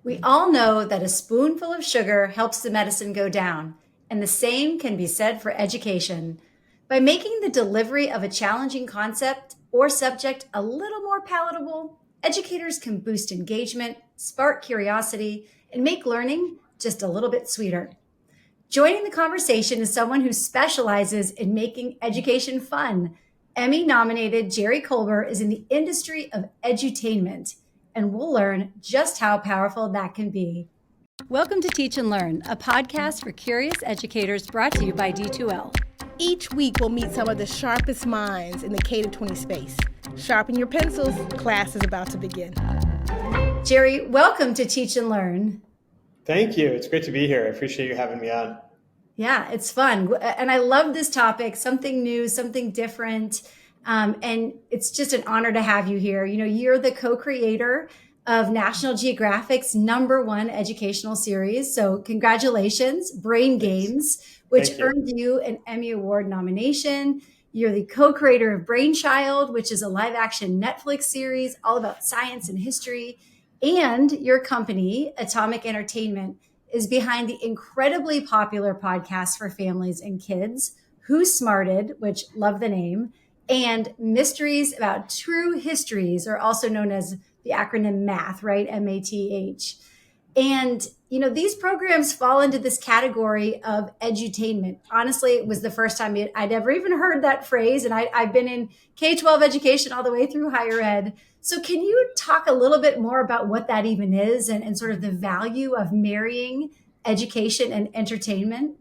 We all know that a spoonful of sugar helps the medicine go down, and the same can be said for education. By making the delivery of a challenging concept or subject a little more palatable, educators can boost engagement, spark curiosity, and make learning just a little bit sweeter. Joining the conversation is someone who specializes in making education fun. Emmy-nominated Jerry Kolber is in the industry of edutainment, and we'll learn just how powerful that can be. Welcome to Teach and Learn, a podcast for curious educators brought to you by D2L. Each week, we'll meet some of the sharpest minds in the K-20 space. Sharpen your pencils, class is about to begin. Jerry, welcome to Teach and Learn. Thank you. It's great to be here. I appreciate you having me on. Yeah, it's fun. And I love this topic, something new, something different. And it's just an honor to have you here. You know, you're the co-creator of National Geographic's #1 educational series. So congratulations, Brain Games, which earned you an Emmy Award nomination. You're the co-creator of BRAINCHILD, which is a live action Netflix series all about science and history. And your company, Atomic Entertainment, is behind the incredibly popular podcast for families and kids, Who's Smarted, which love the name, and Mysteries About True Histories, or also known as the acronym MATH, right? M-A.T.H. And, you know, these programs fall into this category of edutainment. Honestly, it was the first time I'd ever even heard that phrase. And I've been in K-12 education all the way through higher ed. So can you talk a little bit more about what that even is and sort of the value of marrying education and entertainment?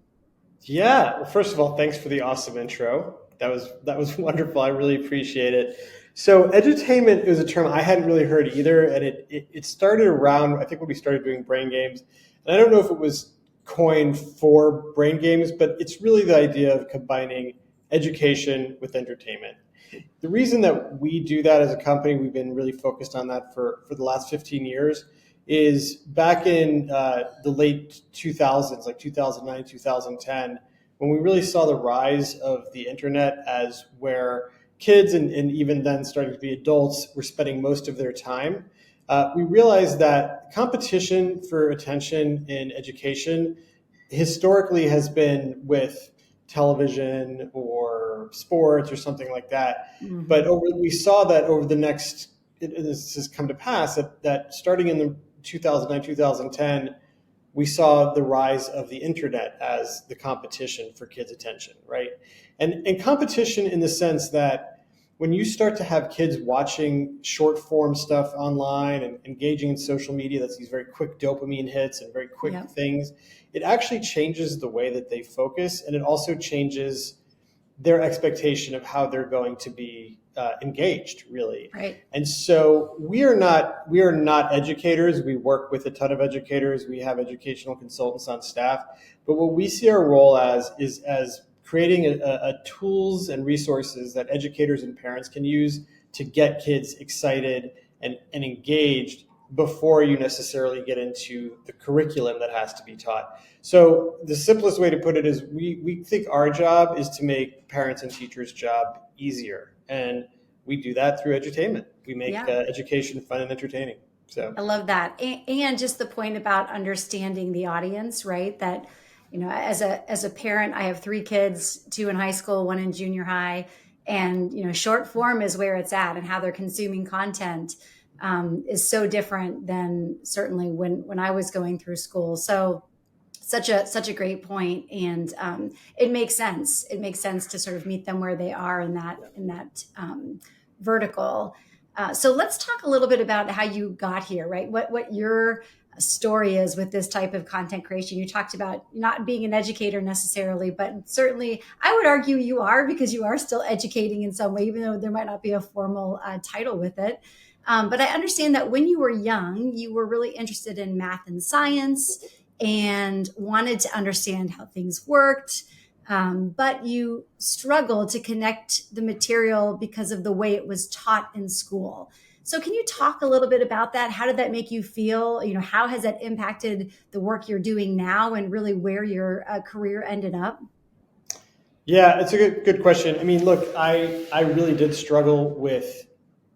Yeah. Well, first of all, thanks for the awesome intro. That was wonderful. I really appreciate it. So edutainment is a term I hadn't really heard either. And it started around, I think, when we started doing Brain Games. And I don't know if it was coined for Brain Games, but it's really the idea of combining education with entertainment. The reason that we do that as a company, we've been really focused on that for the last 15 years, is back in the late 2000s, like 2009, 2010, when we really saw the rise of the internet as where kids and even then starting to be adults were spending most of their time. We realized that competition for attention in education historically has been with television or sports or something like that. Mm-hmm. But we saw that over the next, this has come to pass, that starting in the 2009, 2010, we saw the rise of the internet as the competition for kids' attention, right? And competition in the sense that when you start to have kids watching short form stuff online and engaging in social media, that's these very quick dopamine hits and very quick things, it actually changes the way that they focus, and it also changes their expectation of how they're going to be engaged, really. Right. And so we are not educators. We work with a ton of educators. We have educational consultants on staff. But what we see our role as is as creating a tools and resources that educators and parents can use to get kids excited and engaged before you necessarily get into the curriculum that has to be taught. So the simplest way to put it is we think our job is to make parents and teachers' job easier. And we do that through edutainment. We make education fun and entertaining. So I love that. And just the point about understanding the audience, right? That, you know, as a parent, I have 3 kids, 2 in high school, 1 in junior high. And, you know, short form is where it's at, and how they're consuming content is so different than certainly when I was going through school. So such a great point. And it makes sense. It makes sense to sort of meet them where they are in that vertical. So let's talk a little bit about how you got here, right? What your story is with this type of content creation. You talked about not being an educator necessarily, but certainly I would argue you are, because you are still educating in some way, even though there might not be a formal title with it. But I understand that when you were young, you were really interested in math and science and wanted to understand how things worked. But you struggled to connect the material because of the way it was taught in school. So can you talk a little bit about that? How did that make you feel? You know, how has that impacted the work you're doing now and really where your career ended up? Yeah, it's a good question. I mean, look, I really did struggle with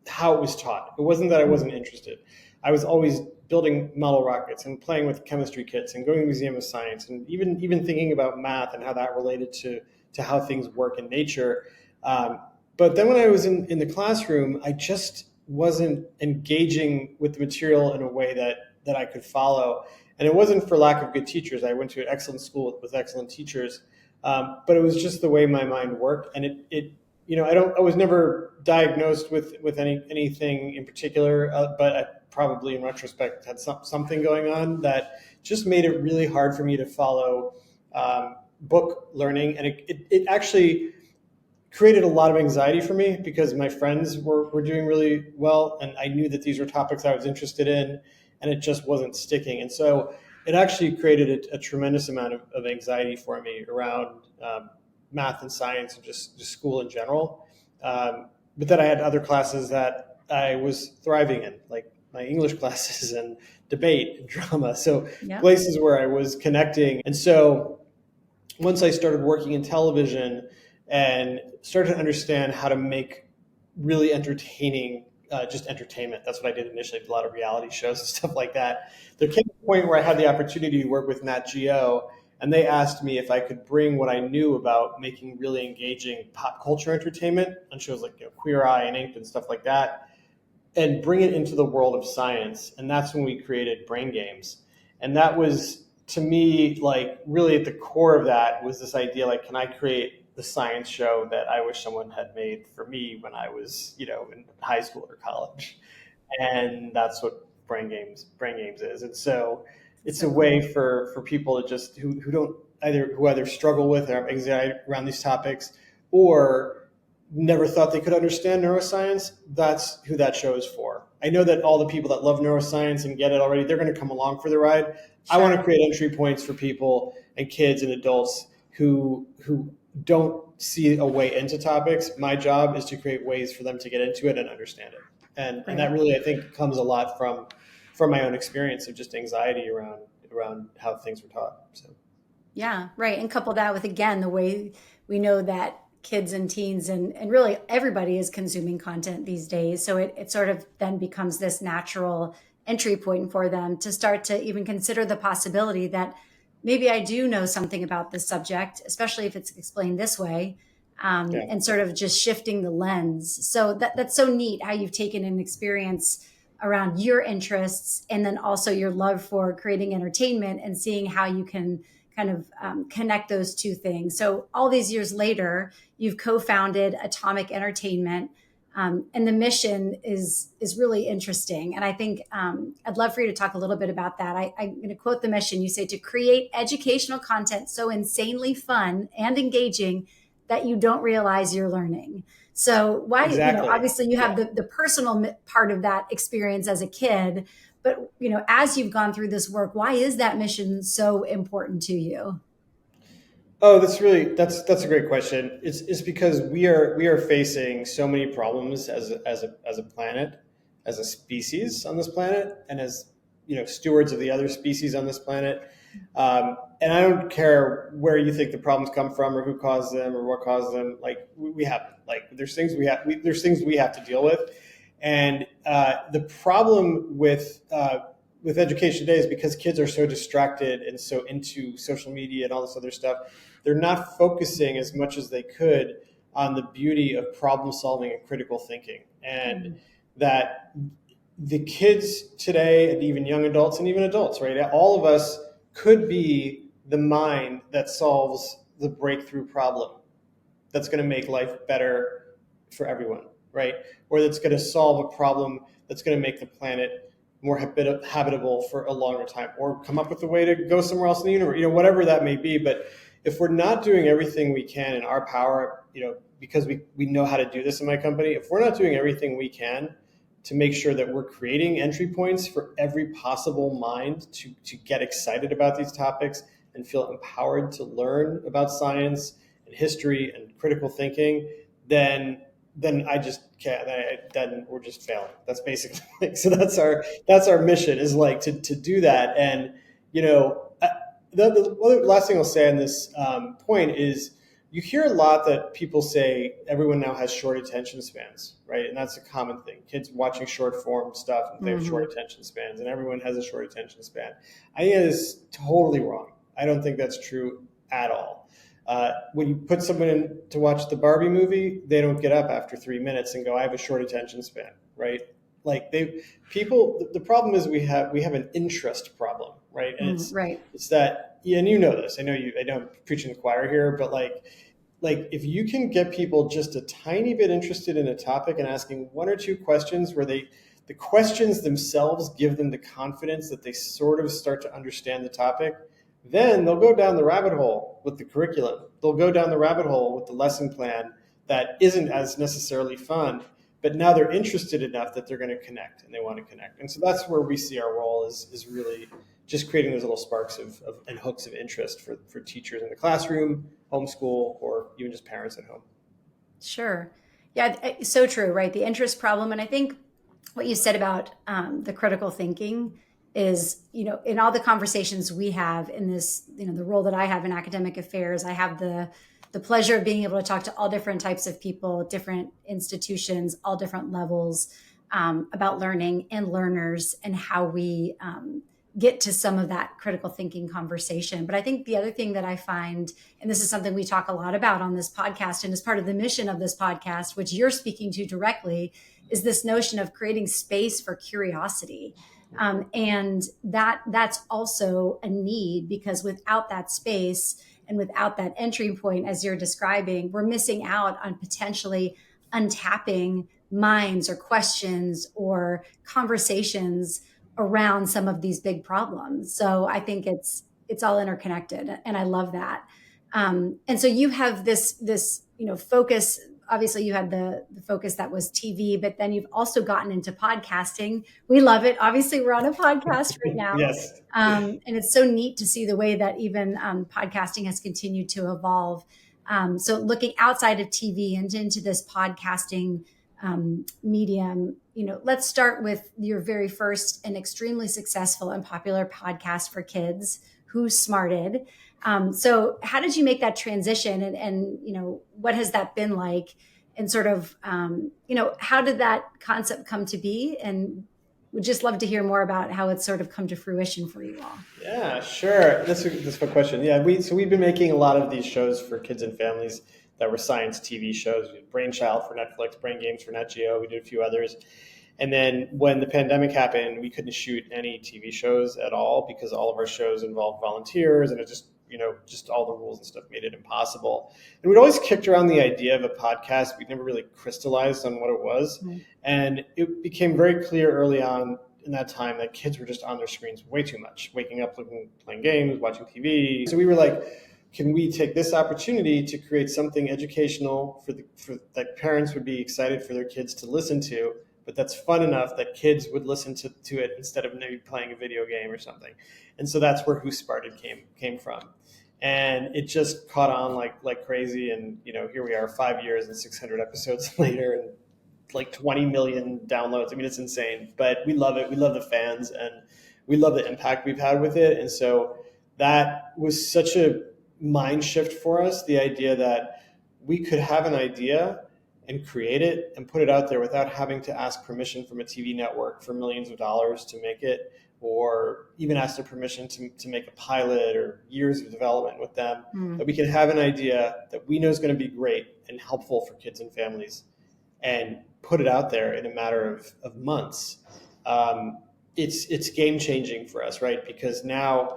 how it was taught. It wasn't that I wasn't interested. I was always building model rockets and playing with chemistry kits and going to the Museum of Science and even thinking about math and how that related to how things work in nature. But then when I was in the classroom, I just wasn't engaging with the material in a way that I could follow. And it wasn't for lack of good teachers. I went to an excellent school with excellent teachers, but it was just the way my mind worked. And I was never diagnosed with anything in particular, but I probably in retrospect had something going on that just made it really hard for me to follow book learning. And it actually created a lot of anxiety for me because my friends were doing really well, and I knew that these were topics I was interested in, and it just wasn't sticking. And so it actually created a tremendous amount of anxiety for me around math and science and just school in general. But then I had other classes that I was thriving in, like my English classes and debate and drama. So places where I was connecting. And so once I started working in television and started to understand how to make really entertaining just entertainment. That's what I did initially. I did a lot of reality shows and stuff like that. There came a point where I had the opportunity to work with Nat Geo, and they asked me if I could bring what I knew about making really engaging pop culture entertainment on shows like Queer Eye and Inked and stuff like that, and bring it into the world of science. And that's when we created Brain Games. And that was, to me, like really at the core of that was this idea, like, can I create the science show that I wish someone had made for me when I was, in high school or college? And that's what Brain Games is. And so it's a way for people to just who either struggle with or have anxiety around these topics or never thought they could understand neuroscience. That's who that show is for. I know that all the people that love neuroscience and get it already, they're going to come along for the ride. Sure. I want to create entry points for people and kids and adults who don't see a way into topics. My job is to create ways for them to get into it and understand it. And that really, I think, comes a lot from my own experience of just anxiety around how things were taught. So, yeah, right. And couple that with, again, the way we know that kids and teens and really everybody is consuming content these days. So it sort of then becomes this natural entry point for them to start to even consider the possibility that maybe I do know something about this subject, especially if it's explained this way, and sort of just shifting the lens. So that's so neat how you've taken an experience around your interests and then also your love for creating entertainment and seeing how you can kind of connect those two things. So all these years later, you've co-founded Atomic Entertainment, and the mission is really interesting. And I think I'd love for you to talk a little bit about that. I'm going to quote the mission. You say, to create educational content so insanely fun and engaging that you don't realize you're learning. So why, exactly. Obviously you have the personal part of that experience as a kid, but, as you've gone through this work, why is that mission so important to you? Oh, that's a great question. It's because we are facing so many problems as a planet, as a species on this planet, and as stewards of the other species on this planet. And I don't care where you think the problems come from or who caused them or what caused them. Like we have there's things we have to deal with, and the problem with education today is because kids are so distracted and so into social media and all this other stuff. They're not focusing as much as they could on the beauty of problem solving and critical thinking. And that the kids today, and even young adults and even adults, right? All of us could be the mind that solves the breakthrough problem that's going to make life better for everyone, right? Or that's going to solve a problem that's going to make the planet more habitable for a longer time, or come up with a way to go somewhere else in the universe, whatever that may be. But if we're not doing everything we can in our power, because we know how to do this in my company, if we're not doing everything we can to make sure that we're creating entry points for every possible mind to get excited about these topics and feel empowered to learn about science and history and critical thinking, then I just can't. Then we're just failing. That's basically so. That's our mission, is like to do that. And the last thing I'll say on this point is you hear a lot that people say everyone now has short attention spans, right? And that's a common thing. Kids watching short form stuff and they have short attention spans, and everyone has a short attention span. I think that is totally wrong. I don't think that's true at all. When you put someone in to watch the Barbie movie, they don't get up after 3 minutes and go, I have a short attention span, right? Like the problem is we have an interest problem, right? And it's that, and you know this, I don't preach in the choir here, but like if you can get people just a tiny bit interested in a topic and asking one or two questions where the questions themselves give them the confidence that they sort of start to understand the topic, then they'll go down the rabbit hole with the curriculum. They'll go down the rabbit hole with the lesson plan that isn't as necessarily fun, but now they're interested enough that they're going to connect and they want to connect. And so that's where we see our role is really just creating those little sparks and hooks of interest for teachers in the classroom, homeschool, or even just parents at home. Sure. Yeah, so true, right? The interest problem. And I think what you said about the critical thinking is, in all the conversations we have in this, the role that I have in academic affairs, I have the pleasure of being able to talk to all different types of people, different institutions, all different levels about learning and learners and how we get to some of that critical thinking conversation. But I think the other thing that I find, and this is something we talk a lot about on this podcast and as part of the mission of this podcast, which you're speaking to directly, is this notion of creating space for curiosity. And that's also a need, because without that space and without that entry point, as you're describing, we're missing out on potentially untapping minds or questions or conversations around some of these big problems. So I think it's all interconnected, and I love that. And so you have this focus. Obviously, you had the focus that was TV, but then you've also gotten into podcasting. We love it. Obviously, we're on a podcast right now. Yes. And it's so neat to see the way that even podcasting has continued to evolve. So looking outside of TV and into this podcasting medium, let's start with your very first and extremely successful and popular podcast for kids, Who's Smarted. So how did you make that transition, and what has that been like, and sort of, how did that concept come to be? And would just love to hear more about how it's sort of come to fruition for you all. Yeah, sure. That's a good question. Yeah, we've been making a lot of these shows for kids and families that were science TV shows. We did Brainchild for Netflix, Brain Games for Nat Geo. We did a few others. And then when the pandemic happened, we couldn't shoot any TV shows at all because all of our shows involved volunteers, and it just all the rules and stuff made it impossible. And we'd always kicked around the idea of a podcast. We'd never really crystallized on what it was. Mm-hmm. And it became very clear early on in that time that kids were just on their screens way too much, waking up, playing games, watching TV. So we were like, can we take this opportunity to create something educational for that parents would be excited for their kids to listen to, but that's fun enough that kids would listen to it instead of maybe playing a video game or something. And so that's where Who Smarted came from. And it just caught on like crazy. And, here we are 5 years and 600 episodes later and like 20 million downloads. I mean, it's insane, but we love it. We love the fans and we love the impact we've had with it. And so that was such a mind shift for us, the idea that we could have an idea and create it and put it out there without having to ask permission from a TV network for millions of dollars to make it, or even ask their permission to make a pilot or years of development with them. That we can have an idea that we know is going to be great and helpful for kids and families and put it out there in a matter of months. It's game changing for us, right? Because now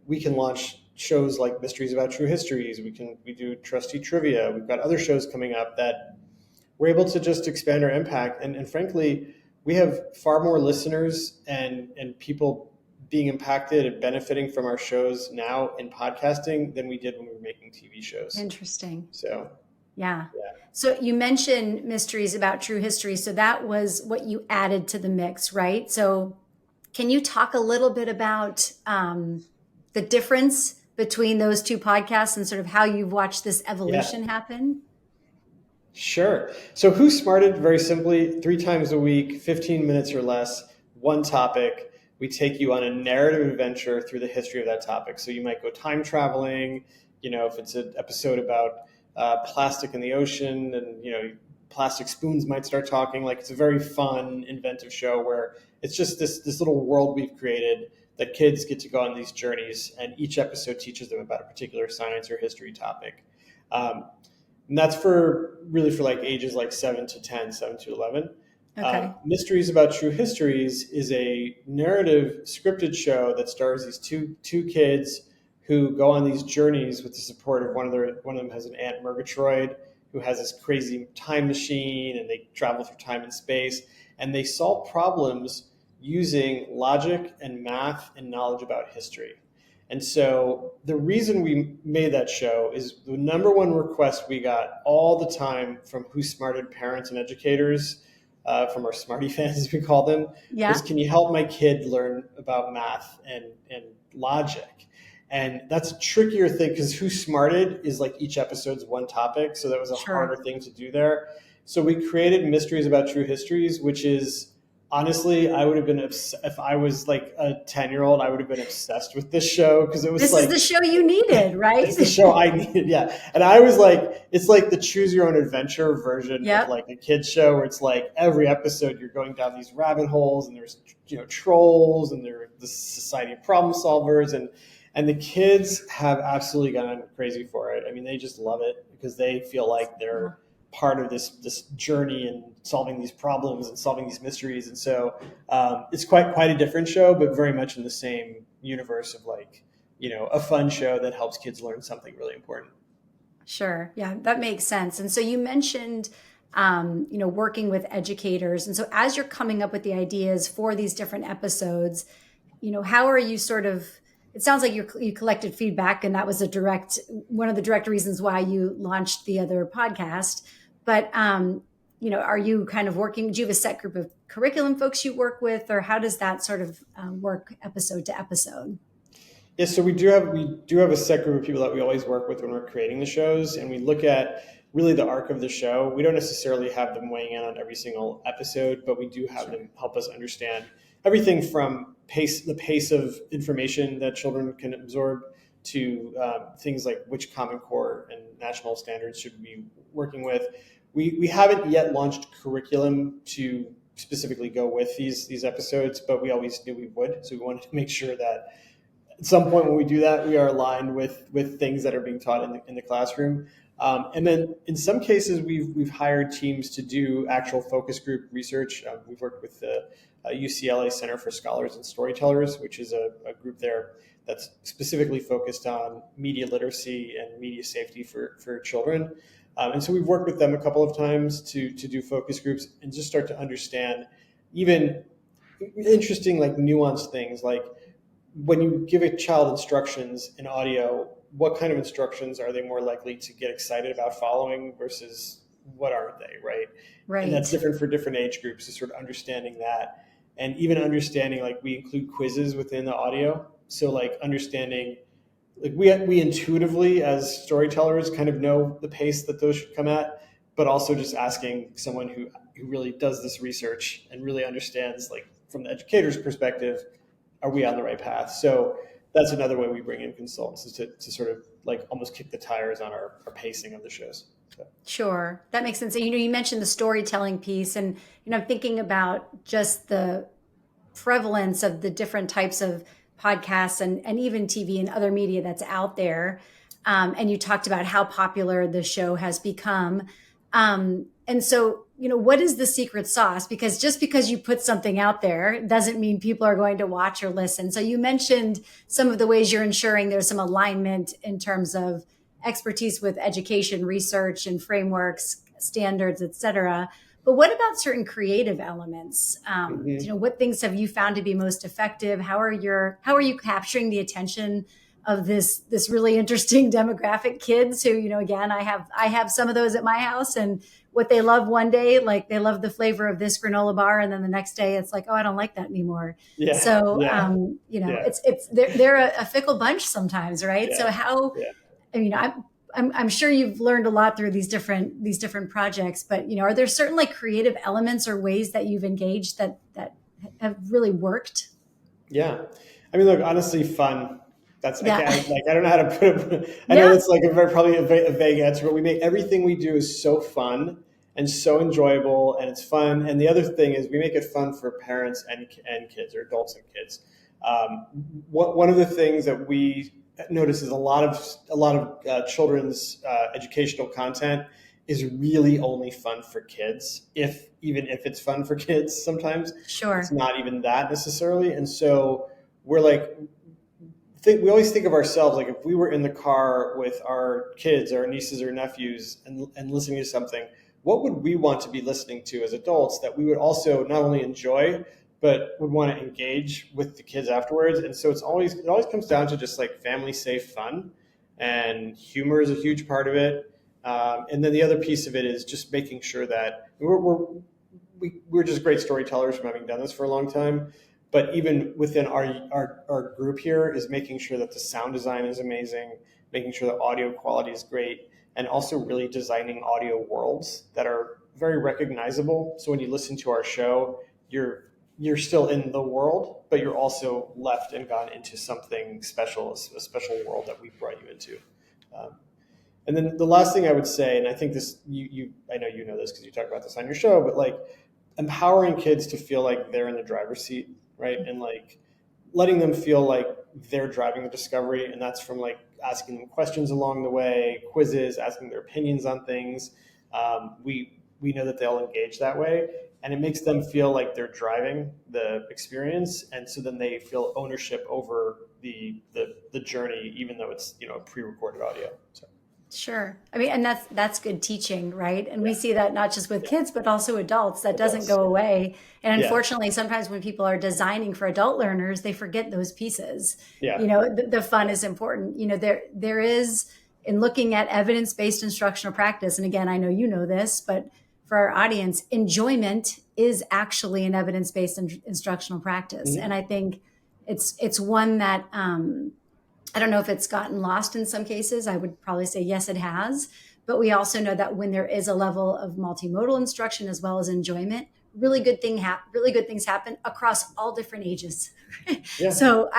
we can launch shows like Mysteries About True Histories. We do Trustee Trivia. We've got other shows coming up that we're able to just expand our impact. And frankly, we have far more listeners and people being impacted and benefiting from our shows now in podcasting than we did when we were making TV shows. Interesting. So, yeah. So you mentioned Mysteries About True History. So that was what you added to the mix, right? So can you talk a little bit about the difference between those two podcasts and sort of how you've watched this evolution happen? Sure. So Who Smarted, very simply, 3 times a week, 15 minutes or less, one topic. We take you on a narrative adventure through the history of that topic. So you might go time traveling, if it's an episode about plastic in the ocean, and plastic spoons might start talking. Like, it's a very fun, inventive show where it's just this little world we've created that kids get to go on these journeys, and each episode teaches them about a particular science or history topic. And that's for like ages like 7 to 10, 7 to 11. Okay. Mysteries About True Histories is a narrative scripted show that stars these two kids who go on these journeys with the support of one of them has an aunt Murgatroyd, who has this crazy time machine, and they travel through time and space, and they solve problems using logic and math and knowledge about history. And so the reason we made that show is the number one request we got all the time from Who Smarted parents and educators, from our Smarty fans, as we call them, was, can you help my kid learn about math and logic? And that's a trickier thing because Who Smarted is like each episode's one topic. So that was a harder thing to do there. So we created Mysteries About True Histories, which is, honestly, I would have been if I was like a 10-year-old, I would have been obsessed with this show because it was this is the show you needed, right? It's the show I needed, yeah. And I was like, it's like the choose your own adventure version of like a kid's show where it's like every episode you're going down these rabbit holes, and there's trolls, and there's the Society of Problem Solvers, and the kids have absolutely gone crazy for it. I mean, they just love it because they feel like they're part of this journey and solving these problems and solving these mysteries. And so it's quite a different show, but very much in the same universe of like, a fun show that helps kids learn something really important. Sure. Yeah, that makes sense. And so you mentioned, working with educators. And so as you're coming up with the ideas for these different episodes, how are you it sounds like you collected feedback, and that was one of the direct reasons why you launched the other podcast. But, are you kind of working, do you have a set group of curriculum folks you work with, or how does that sort of work episode to episode? Yeah, so we do have a set group of people that we always work with when we're creating the shows, and we look at really the arc of the show. We don't necessarily have them weighing in on every single episode, but we do have them help us understand everything from the pace of information that children can absorb to things like which Common Core and national standards should we be working with. We haven't yet launched curriculum to specifically go with these episodes, but we always knew we would. So we wanted to make sure that at some point when we do that, we are aligned with things that are being taught in the classroom. And then in some cases, we've hired teams to do actual focus group research. We've worked with the UCLA Center for Scholars and Storytellers, which is a group there that's specifically focused on media literacy and media safety for children. And so we've worked with them a couple of times to do focus groups and just start to understand even interesting, like nuanced things, like when you give a child instructions in audio, what kind of instructions are they more likely to get excited about following versus what aren't they, right? Right. And that's different for different age groups, so sort of understanding that. And even understanding, like, we include quizzes within the audio. So like understanding, like we intuitively as storytellers kind of know the pace that those should come at, but also just asking someone who really does this research and really understands, like from the educator's perspective, are we on the right path? So that's another way we bring in consultants, is to sort of like almost kick the tires on our pacing of the shows. So. Sure. That makes sense. So, you mentioned the storytelling piece, and, I'm thinking about just the prevalence of the different types of podcasts and even TV and other media that's out there. And you talked about how popular the show has become. And so, what is the secret sauce? Because just because you put something out there doesn't mean people are going to watch or listen. So you mentioned some of the ways you're ensuring there's some alignment in terms of expertise with education, research, and frameworks, standards, et cetera. But what about certain creative elements? What things have you found to be most effective? How are you capturing the attention of this really interesting demographic kids who, again, I have some of those at my house, and what they love one day, like they love the flavor of this granola bar, and then the next day it's like, oh, I don't like that anymore. Yeah. So, they're a fickle bunch sometimes, right? Yeah. So how, I'm sure you've learned a lot through these different projects, but are there certain like creative elements or ways that you've engaged that have really worked? Yeah, I mean, look, honestly, fun That's Yeah. I don't know how to put it. I know Yeah. that's like probably a vague answer, but we make everything we do is so fun and so enjoyable, and it's fun. And the other thing is we make it fun for parents and kids, or adults and kids. One of the things that we notice is a lot of children's educational content is really only fun for kids. Even if it's fun for kids, sometimes it's Sure. not even that necessarily. And so we're like, we always think of ourselves like if we were in the car with our kids, our nieces or nephews, and listening to something, what would we want to be listening to as adults that we would also not only enjoy but would want to engage with the kids afterwards? And so it always comes down to just like family safe fun, and humor is a huge part of it. And then the other piece of it is just making sure that we're just great storytellers from having done this for a long time. But even within our group here is making sure that the sound design is amazing, making sure the audio quality is great, and also really designing audio worlds that are very recognizable. So when you listen to our show, you're still in the world, but you're also left and gone into something special, a special world that we brought you into. Um, and then the last thing I would say, and I think this, I know you know this because you talk about this on your show, but like empowering kids to feel like they're in the driver's seat, right? And like letting them feel like they're driving the discovery. And that's from like asking them questions along the way, quizzes, asking their opinions on things. We know that they'll engage that way, and it makes them feel like they're driving the experience. And so then they feel ownership over the journey, even though it's, pre-recorded audio. So. Sure. I mean, and that's good teaching, right? And we Yeah. see that not just with kids, but also adults. That doesn't Adults. go away. And Yeah. unfortunately, sometimes when people are designing for adult learners, they forget those pieces. Yeah. The fun is important. There is, in looking at evidence-based instructional practice, and again, I know you know this, but for our audience, enjoyment is actually an evidence-based instructional practice. Mhm. And I think it's one that I don't know if it's gotten lost in some cases. I would probably say yes, it has. But we also know that when there is a level of multimodal instruction as well as enjoyment, really good things happen across all different ages. Yeah. So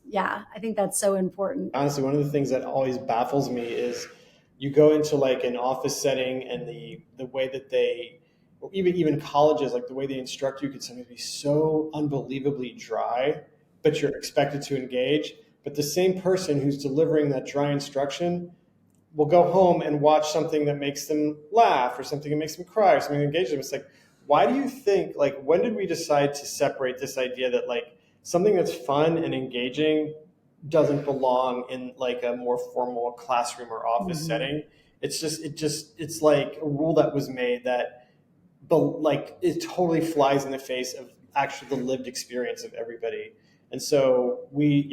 Yeah. I think that's so important. Honestly, one of the things that always baffles me is you go into like an office setting, and the way that or even colleges, like the way they instruct you could sometimes be so unbelievably dry, but you're expected to engage. But the same person who's delivering that dry instruction will go home and watch something that makes them laugh, or something that makes them cry, or something that engages them. It's like, why do you think, like, when did we decide to separate this idea that like something that's fun and engaging doesn't belong in like a more formal classroom or office Mhm. setting? It's like a rule that was made that, but like it totally flies in the face of actually the lived experience of everybody. And so we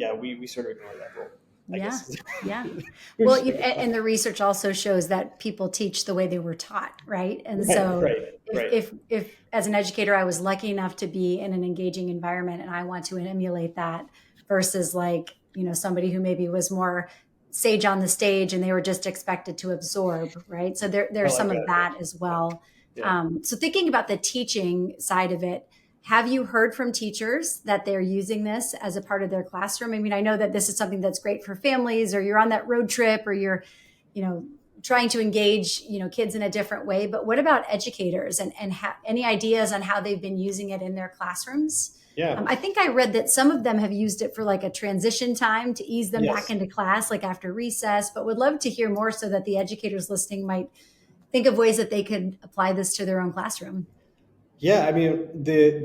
sort of ignore that rule, I Yeah. guess. Yeah. Which Well, is super fun. and the research also shows that people teach the way they were taught, right? And Right, so right, right. if as an educator I was lucky enough to be in an engaging environment and I want to emulate that versus like, somebody who maybe was more sage on the stage and they were just expected to absorb, right? So I there's like some of that that approach. as Yeah, well. yeah. So thinking about the teaching side of it, have you heard from teachers that they're using this as a part of their classroom? I mean, I know that this is something that's great for families, or you're on that road trip, or you're, trying to engage, kids in a different way. But what about educators and any ideas on how they've been using it in their classrooms? Yeah. I think I read that some of them have used it for like a transition time to ease them back Yes. into class, like after recess, but would love to hear more so that the educators listening might think of ways that they could apply this to their own classroom. Yeah, I mean,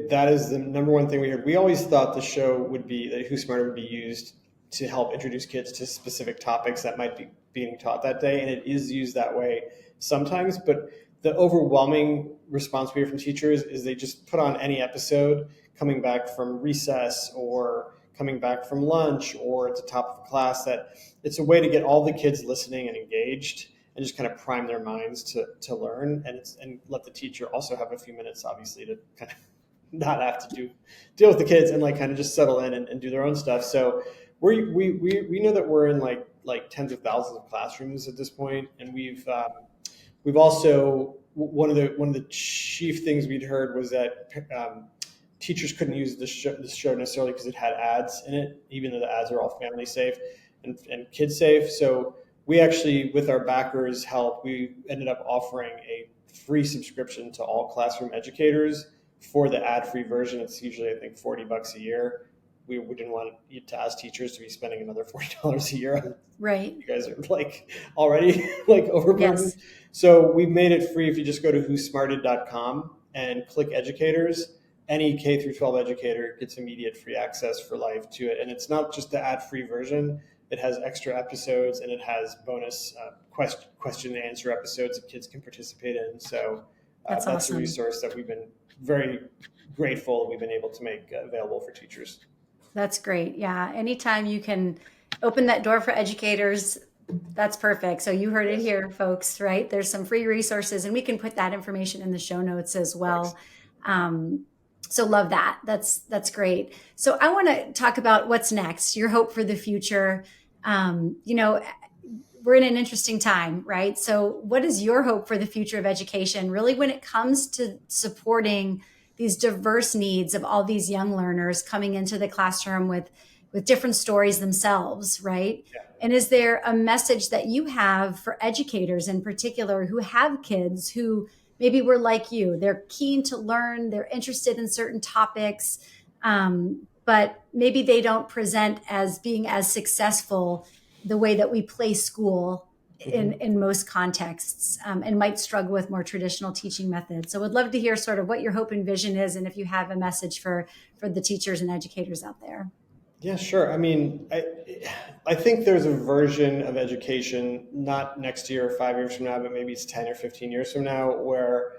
that is the number one thing we heard. We always thought the show would be that Who's Smarter would be used to help introduce kids to specific topics that might be being taught that day, and it is used that way sometimes. But the overwhelming response we hear from teachers is they just put on any episode coming back from recess or coming back from lunch or at the top of a class, that it's a way to get all the kids listening and engaged, and just kind of prime their minds to learn, and let the teacher also have a few minutes, obviously, to kind of not have to deal with the kids and like kind of just settle in and do their own stuff. So we know that we're in like tens of thousands of classrooms at this point, and we've also one of the chief things we'd heard was that teachers couldn't use this show necessarily because it had ads in it, even though the ads are all family safe and kid safe. So we actually, with our backers' help, we ended up offering a free subscription to all classroom educators for the ad-free version. It's usually, I think, $40 a year. We didn't want you to ask teachers to be spending another $40 a year on. Right. You guys are like already like overburdened. Yes. So we made it free. If you just go to whosmarted.com and click educators, any K through 12 educator gets immediate free access for life to it. And it's not just the ad-free version. It has extra episodes and it has bonus question and answer episodes that kids can participate in. So that's awesome. A resource that we've been very grateful we've been able to make available for teachers. That's great. Yeah. Anytime you can open that door for educators, that's perfect. So you heard it here, folks, right? There's some free resources and we can put that information in the show notes as well. So love that. That's great. So I want to talk about what's next, your hope for the future. We're in an interesting time, right? So what is your hope for the future of education, really, when it comes to supporting these diverse needs of all these young learners coming into the classroom with different stories themselves, right? Yeah. And is there a message that you have for educators in particular who have kids who maybe were like you? They're keen to learn, they're interested in certain topics, but maybe they don't present as being as successful the way that we play school in most contexts, and might struggle with more traditional teaching methods. So would love to hear sort of what your hope and vision is, and if you have a message for the teachers and educators out there. Yeah, sure. I mean, I think there's a version of education, not next year or 5 years from now, but maybe it's 10 or 15 years from now, where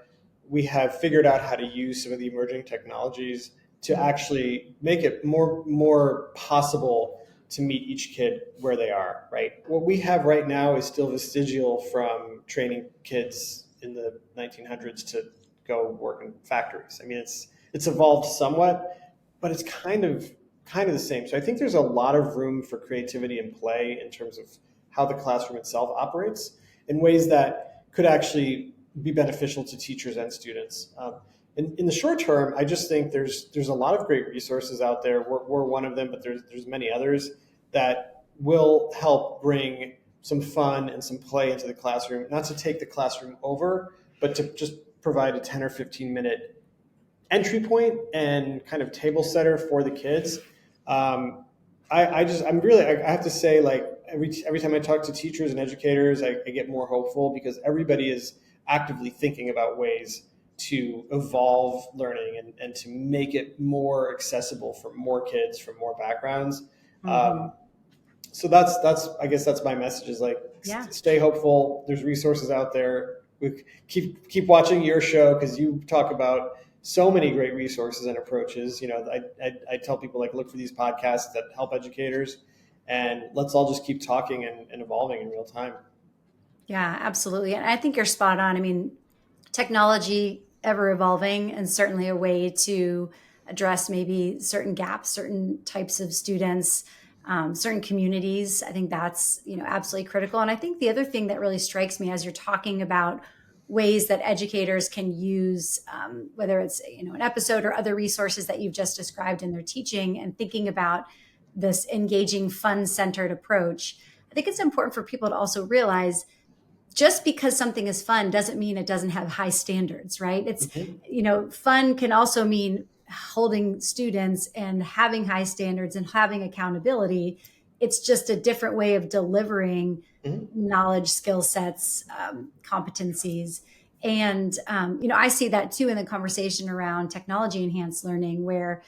we have figured out how to use some of the emerging technologies to actually make it more possible to meet each kid where they are, right? What we have right now is still vestigial from training kids in the 1900s to go work in factories. I mean, it's evolved somewhat, but it's kind of the same. So I think there's a lot of room for creativity and play in terms of how the classroom itself operates in ways that could actually be beneficial to teachers and students. In the short term, I just think there's a lot of great resources out there. We're one of them, but there's many others that will help bring some fun and some play into the classroom, not to take the classroom over, but to just provide a 10 or 15 minute entry point and kind of table setter for the kids. I have to say, like, every time I talk to teachers and educators, I get more hopeful because everybody is actively thinking about ways to evolve learning and to make it more accessible for more kids from more backgrounds. So I guess that's my message is like, stay hopeful. There's resources out there. We keep watching your show because you talk about so many great resources and approaches. I tell people, like, look for these podcasts that help educators, and let's all just keep talking and evolving in real time. Yeah, absolutely. And I think you're spot on. I mean, technology ever evolving, and certainly a way to address maybe certain gaps, certain types of students, certain communities. I think that's, absolutely critical. And I think the other thing that really strikes me as you're talking about ways that educators can use, whether it's, an episode or other resources that you've just described in their teaching, and thinking about this engaging, fun-centered approach. I think it's important for people to also realize just because something is fun doesn't mean it doesn't have high standards, right? It's, fun can also mean holding students and having high standards and having accountability. It's just a different way of delivering knowledge, skill sets, competencies. And, I see that too in the conversation around technology enhanced learning, where,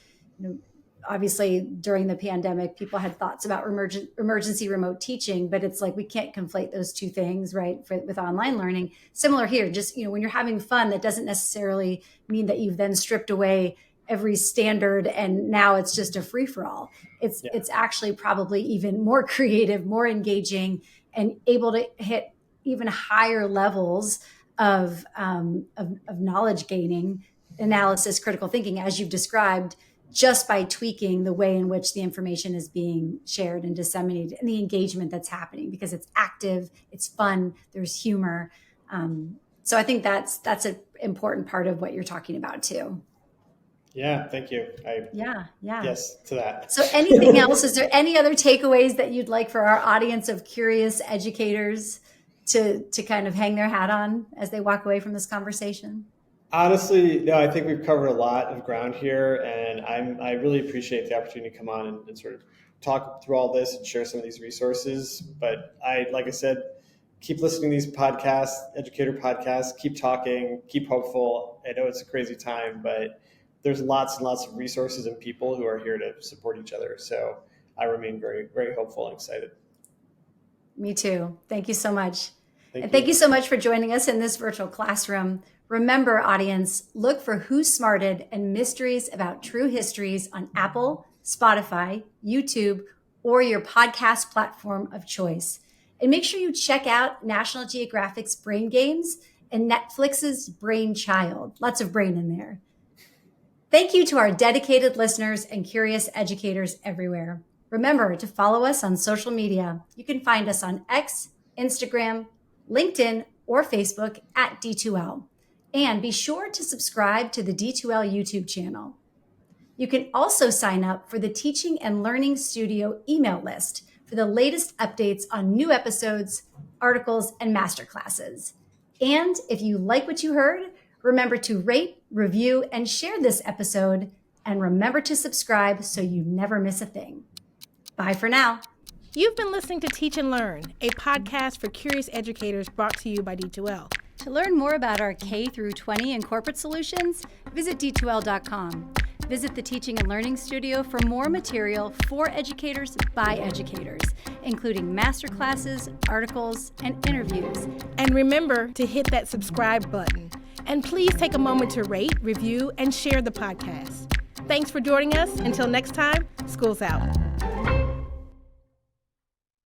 obviously during the pandemic, people had thoughts about emergency remote teaching, but it's like, we can't conflate those two things, right? With online learning. Similar here, just, when you're having fun, that doesn't necessarily mean that you've then stripped away every standard and now it's just a free for all. It's actually probably even more creative, more engaging, and able to hit even higher levels of knowledge gaining, analysis, critical thinking, as you've described, just by tweaking the way in which the information is being shared and disseminated, and the engagement that's happening, because it's active, it's fun, there's humor. So I think that's an important part of what you're talking about too. Yeah, thank you. Yeah. Yes to that. So anything else? Is there any other takeaways that you'd like for our audience of curious educators to kind of hang their hat on as they walk away from this conversation? Honestly, no, I think we've covered a lot of ground here, and I really appreciate the opportunity to come on and sort of talk through all this and share some of these resources. But like I said, keep listening to these podcasts, educator podcasts, keep talking, keep hopeful. I know it's a crazy time, but there's lots and lots of resources and people who are here to support each other. So I remain very, very hopeful and excited. Me too. Thank you so much. Thank you so much for joining us in this virtual classroom. Remember, audience, look for Who's Smarted and Mysteries About True Histories on Apple, Spotify, YouTube, or your podcast platform of choice. And make sure you check out National Geographic's Brain Games and Netflix's Brainchild. Lots of brain in there. Thank you to our dedicated listeners and curious educators everywhere. Remember to follow us on social media. You can find us on X, Instagram, LinkedIn, or Facebook at D2L. And be sure to subscribe to the D2L YouTube channel. You can also sign up for the Teaching and Learning Studio email list for the latest updates on new episodes, articles, and masterclasses. And if you like what you heard, remember to rate, review, and share this episode. And remember to subscribe so you never miss a thing. Bye for now. You've been listening to Teach and Learn, a podcast for curious educators brought to you by D2L. To learn more about our K through 20 and corporate solutions, visit d2l.com. Visit the Teaching and Learning Studio for more material for educators by educators, including masterclasses, articles, and interviews. And remember to hit that subscribe button. And please take a moment to rate, review, and share the podcast. Thanks for joining us. Until next time, school's out.